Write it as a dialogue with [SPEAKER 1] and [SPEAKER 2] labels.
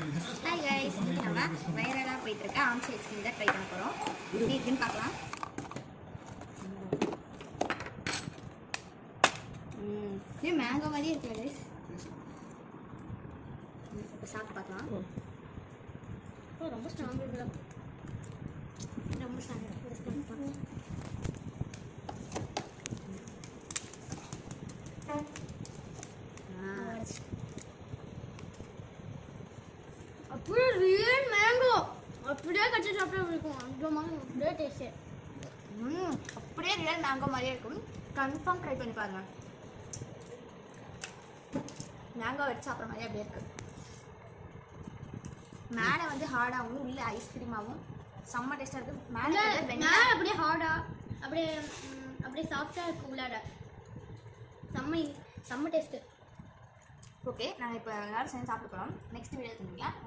[SPEAKER 1] Hi guys, இன்னைக்கு நம்ம வைரலாக போயிட்டு இருக்க ஆம்ச்சி ஐஸ்கிரீம் தான் ட்ரை பண்ண போகிறோம். எப்படி இருக்குன்னு பார்க்கலாம். இது மேங்கோ மாதிரியே இருக்குல்ல கைஸ். இப்போ சாப்பிட்டு பார்க்கலாம். ரொம்ப ஸ்ட்ராங் இருக்குல்ல, ரொம்ப ஸ்ட்ராங் இருக்கு.
[SPEAKER 2] அப்படியே ரியல் மேங்கோ அப்படியே கட்டி சாப்பிட்டா இருக்கும். அந்த மாதிரி அப்படியே டேஸ்ட்.
[SPEAKER 1] அப்படியே ரியல் மேங்கோ மாதிரியே இருக்கும். கன்ஃபார்ம் ட்ரை பண்ணி பாருங்க. மேங்கோ வச்சு சாப்பிட்ற மாதிரியே அப்படியே இருக்கு. மேலே வந்து ஹார்டாகவும் உள்ள ஐஸ்கிரீமாகவும் செம்ம டேஸ்ட்டாக இருக்குது. மேலே
[SPEAKER 2] அப்படியே ஹார்டா அப்படியே அப்படியே சாஃப்டாக இருக்கு. உள்ளாட செம்ம டேஸ்ட்டு.
[SPEAKER 1] ஓகே, நாங்கள் இப்போ எல்லாரும் சேர்ந்து சாப்பிட்டு போகிறோம். Next video தந்துக்கலாம்.